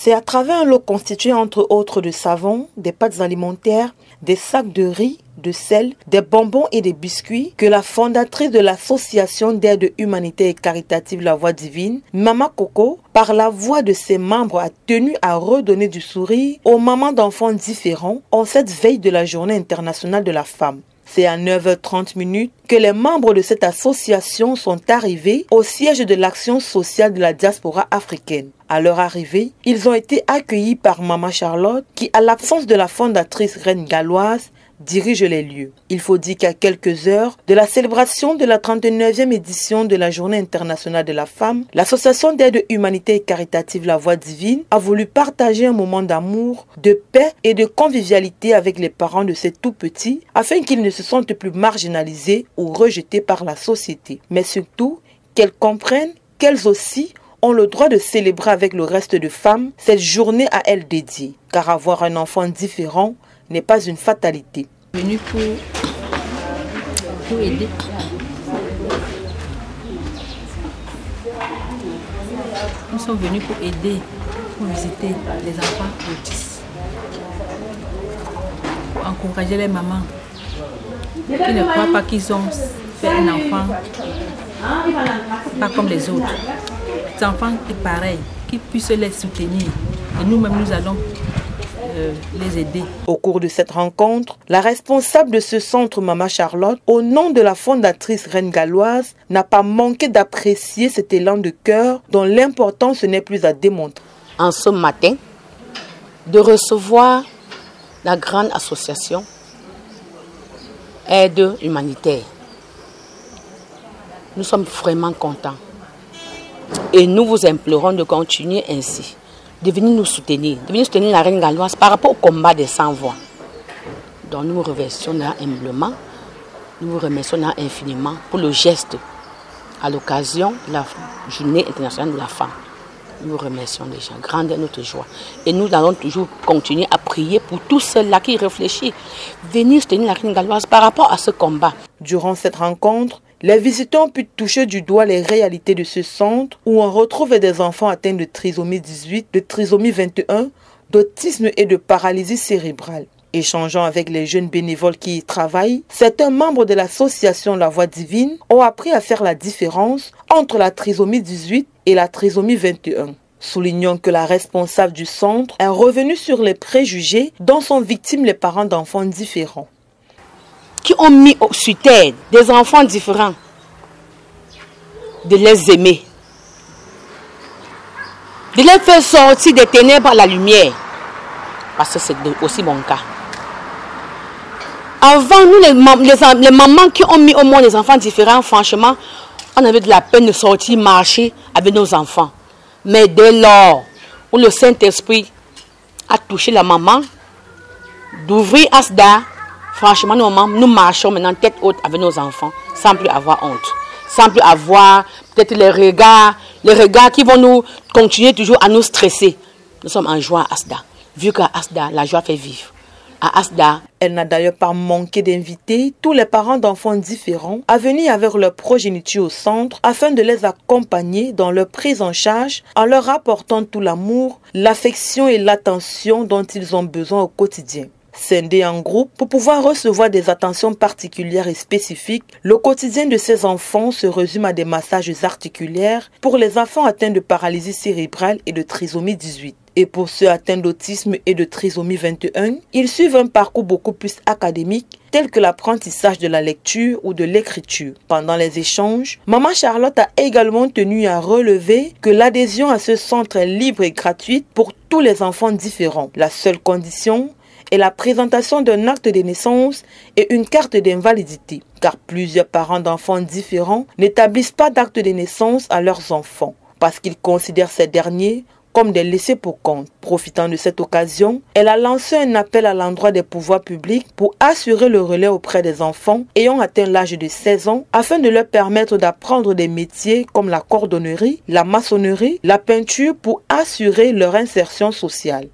C'est à travers un lot constitué entre autres de savon, des pâtes alimentaires, des sacs de riz, de sel, des bonbons et des biscuits que la fondatrice de l'association d'aide humanitaire et caritative La Voix Divine, Mama Coco, par la voix de ses membres, a tenu à redonner du sourire aux mamans d'enfants différents en cette veille de la Journée internationale de la femme. C'est à 9h30 que les membres de cette association sont arrivés au siège de l'action sociale de la diaspora africaine. À leur arrivée, ils ont été accueillis par Maman Charlotte qui, à l'absence de la fondatrice Reine Galloise, dirige les lieux. Il faut dire qu'à quelques heures de la célébration de la 39e édition de la Journée internationale de la femme, l'association d'aide humanitaire et caritative La Voix Divine a voulu partager un moment d'amour, de paix et de convivialité avec les parents de ces tout-petits afin qu'ils ne se sentent plus marginalisés ou rejetés par la société. Mais surtout, qu'elles comprennent qu'elles aussi ont le droit de célébrer avec le reste de femmes cette journée à elles dédiée. Car avoir un enfant différent n'est pas une fatalité. Venu pour aider. Nous sommes venus pour aider, pour visiter les enfants autistes, pour encourager les mamans qui ne croient pas qu'ils ont fait un enfant pas comme les autres. Les enfants est pareil, qu'ils puissent les soutenir. Et nous-mêmes, nous allons les aider. Au cours de cette rencontre, la responsable de ce centre, Maman Charlotte, au nom de la fondatrice Reine Galloise, n'a pas manqué d'apprécier cet élan de cœur dont l'importance n'est plus à démontrer. En ce matin, de recevoir la grande association Aide Humanitaire. Nous sommes vraiment contents. Et nous vous implorons de continuer ainsi, de venir nous soutenir, la Reine Galloise par rapport au combat des sans-voix. Donc nous vous remercions humblement, nous vous remercions infiniment pour le geste à l'occasion de la Journée internationale de la femme. Nous vous remercions déjà, grande est notre joie. Et nous allons toujours continuer à prier pour tous ceux-là qui réfléchissent, venir soutenir la Reine Galloise par rapport à ce combat. Durant cette rencontre, les visiteurs ont pu toucher du doigt les réalités de ce centre où on retrouve des enfants atteints de trisomie 18, de trisomie 21, d'autisme et de paralysie cérébrale. Échangeant avec les jeunes bénévoles qui y travaillent, certains membres de l'association La Voix Divine ont appris à faire la différence entre la trisomie 18 et la trisomie 21. Soulignant que la responsable du centre est revenue sur les préjugés dont sont victimes les parents d'enfants différents. Qui ont mis sur terre des enfants différents, de les aimer, de les faire sortir des ténèbres à la lumière, parce que c'est aussi mon cas. Avant, nous, les mamans qui ont mis au monde des enfants différents, franchement, on avait de la peine de sortir marcher avec nos enfants. Mais dès lors où le Saint-Esprit a touché la maman, d'ouvrir Asda, franchement, nous marchons maintenant tête haute avec nos enfants, sans plus avoir honte, sans plus avoir peut-être les regards qui vont nous continuer toujours à nous stresser. Nous sommes en joie à Asda, vu qu'à Asda, la joie fait vivre. À Asda, elle n'a d'ailleurs pas manqué d'inviter tous les parents d'enfants différents à venir avec leur progéniture au centre afin de les accompagner dans leur prise en charge en leur apportant tout l'amour, l'affection et l'attention dont ils ont besoin au quotidien. Scindés en groupe pour pouvoir recevoir des attentions particulières et spécifiques, le quotidien de ces enfants se résume à des massages articulaires pour les enfants atteints de paralysie cérébrale et de trisomie 18. Et pour ceux atteints d'autisme et de trisomie 21, ils suivent un parcours beaucoup plus académique, tel que l'apprentissage de la lecture ou de l'écriture. Pendant les échanges, Maman Charlotte a également tenu à relever que l'adhésion à ce centre est libre et gratuite pour tous les enfants différents. La seule condition est la présentation d'un acte de naissance et une carte d'invalidité, car plusieurs parents d'enfants différents n'établissent pas d'acte de naissance à leurs enfants, parce qu'ils considèrent ces derniers comme des laissés pour compte. Profitant de cette occasion, elle a lancé un appel à l'endroit des pouvoirs publics pour assurer le relais auprès des enfants ayant atteint l'âge de 16 ans afin de leur permettre d'apprendre des métiers comme la cordonnerie, la maçonnerie, la peinture pour assurer leur insertion sociale.